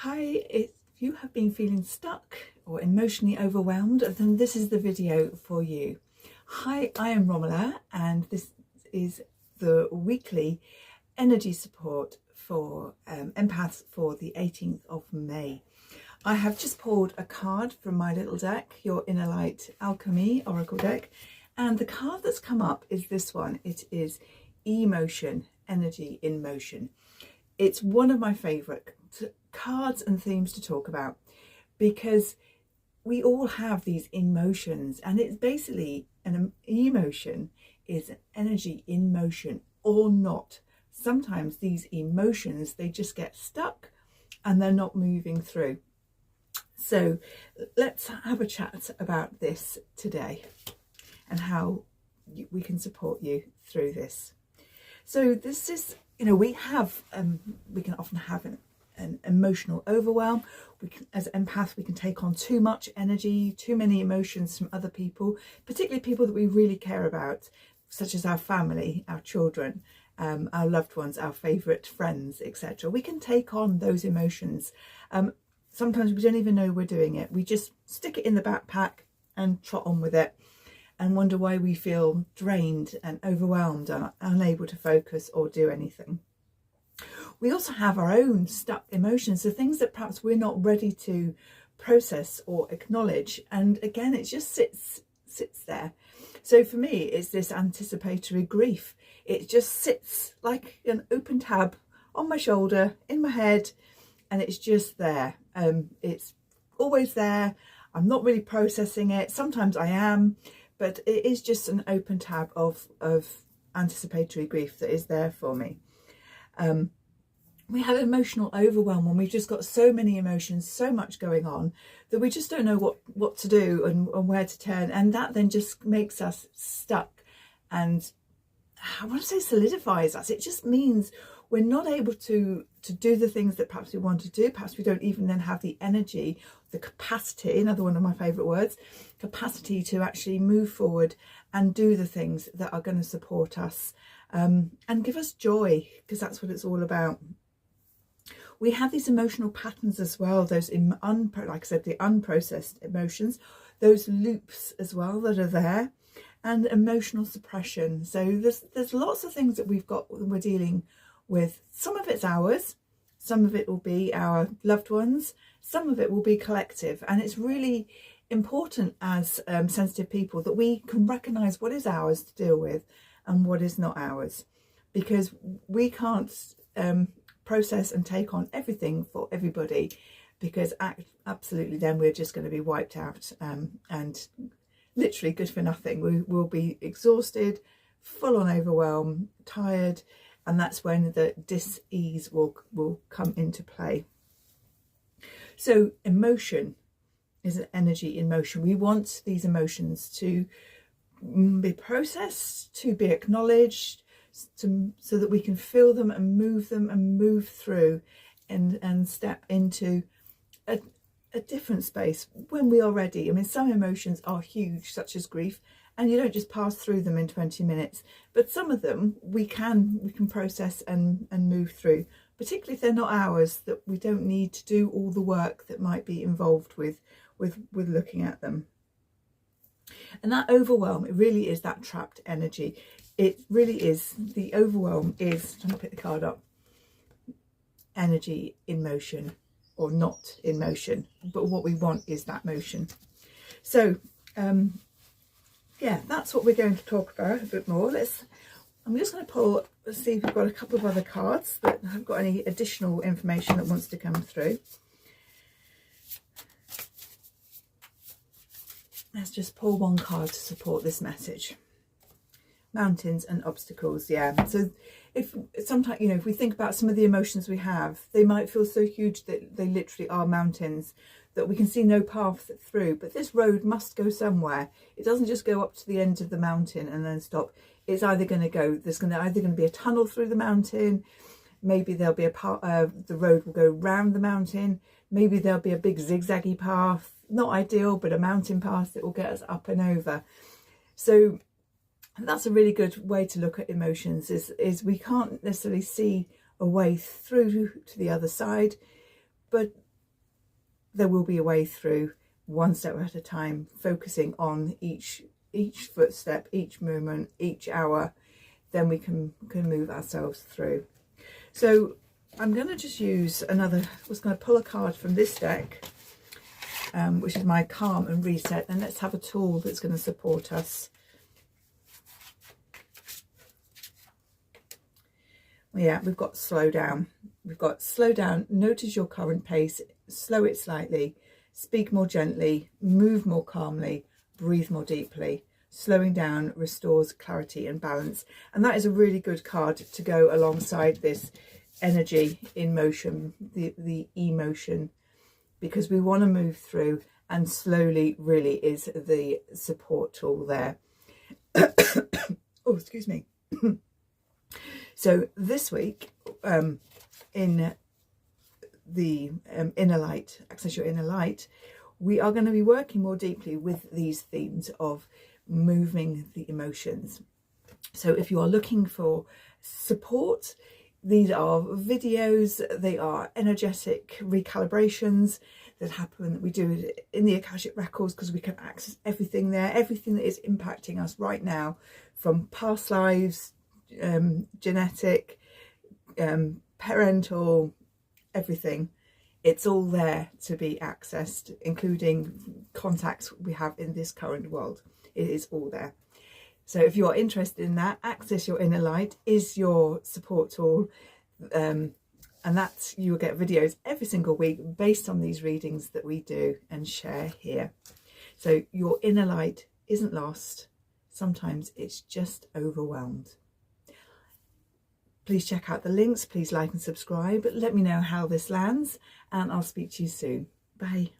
Hi, if you have been feeling stuck or emotionally overwhelmed, then this is the video for you. Hi, I am Romola, and this is the weekly energy support for empaths for the 18th of May. I have just pulled a card from my little deck, Your Inner Light Alchemy Oracle deck, and the card that's come up is this one. It is Emotion, Energy in Motion. It's one of my favourite cards and themes to talk about because we all have these emotions, and it's basically an emotion is energy in motion or not. Sometimes these emotions, they just get stuck and they're not moving through. So let's have a chat about this today and how we can support you through this. So this is, we can often have an emotional overwhelm. As empaths, we can take on too much energy, too many emotions from other people, particularly people that we really care about, such as our family, our children, our loved ones, our favourite friends, etc. We can take on those emotions. Sometimes we don't even know we're doing it. We just stick it in the backpack and trot on with it and wonder why we feel drained and overwhelmed and unable to focus or do anything. We also have our own stuck emotions, so things that perhaps we're not ready to process or acknowledge, and again it just sits there. So for me, it's this anticipatory grief. It just sits like an open tab on my shoulder, in my head, and it's just there. It's always there. I'm not really processing it. Sometimes I am, but it is just an open tab of anticipatory grief that is there for me. We have emotional overwhelm when we've just got so many emotions, so much going on, that we just don't know what to do and where to turn, and that then just makes us stuck, and I want to say solidifies us. It just means we're not able to do the things that perhaps we want to do. Perhaps we don't even then have the energy, the capacity, another one of my favourite words, capacity to actually move forward and do the things that are going to support us and give us joy, because that's what it's all about. We have these emotional patterns as well, those, like I said, the unprocessed emotions, those loops as well that are there, and emotional suppression. So there's lots of things that we're dealing with. Some of it's ours, some of it will be our loved ones, some of it will be collective, and it's really important as sensitive people that we can recognise what is ours to deal with and what is not ours, because we can't process and take on everything for everybody, because absolutely then we're just going to be wiped out and literally good for nothing. We will be exhausted, full on overwhelm, tired, and that's when the dis-ease will come into play. So emotion is an energy in motion. We want these emotions to be processed, to be acknowledged, so that we can feel them and move through and step into a different space when we are ready. I mean, some emotions are huge, such as grief, and you don't just pass through them in 20 minutes, but some of them we can process and move through, particularly if they're not ours, that we don't need to do all the work that might be involved with looking at them. And that overwhelm, it really is that trapped energy. It really is, the overwhelm is, I'm going to pick the card up, energy in motion or not in motion, but what we want is that motion. So yeah, that's what we're going to talk about a bit more. I'm just going to pull, see if we've got a couple of other cards that have got any additional information that wants to come through. Let's just pull one card to support this message. Mountains and obstacles. Yeah, so if sometimes, if we think about some of the emotions we have, they might feel so huge that they literally are mountains that we can see no path through, but this road must go somewhere. It doesn't just go up to the end of the mountain and then stop. It's either going to go, either going to be a tunnel through the mountain, maybe there'll be a part the road will go round the mountain, maybe there'll be a big zigzaggy path, not ideal, but a mountain path that will get us up and over. So that's a really good way to look at emotions, is we can't necessarily see a way through to the other side, but there will be a way through, one step at a time, focusing on each footstep, each movement, each hour. Then we can move ourselves through. So I'm going to just use was going to pull a card from this deck, which is my Calm and Reset, and let's have a tool that's going to support us. Yeah, we've got slow down. We've got slow down, notice your current pace, slow it slightly, speak more gently, move more calmly, breathe more deeply. Slowing down restores clarity and balance. And that is a really good card to go alongside this energy in motion, the emotion, because we want to move through, and slowly really is the support tool there. Oh, excuse me. So this week, in the inner light, access your inner light, we are going to be working more deeply with these themes of moving the emotions. So if you are looking for support, these are videos, they are energetic recalibrations that happen. We do it in the Akashic Records because we can access everything there, everything that is impacting us right now, from past lives, genetic, parental, everything. It's all there to be accessed, including contacts we have in this current world. It is all there. So if you are interested in that, Access Your Inner Light is your support tool. And that you will get videos every single week based on these readings that we do and share here. So your inner light isn't lost. Sometimes it's just overwhelmed. Please check out the links. Please like and subscribe. Let me know how this lands, and I'll speak to you soon. Bye.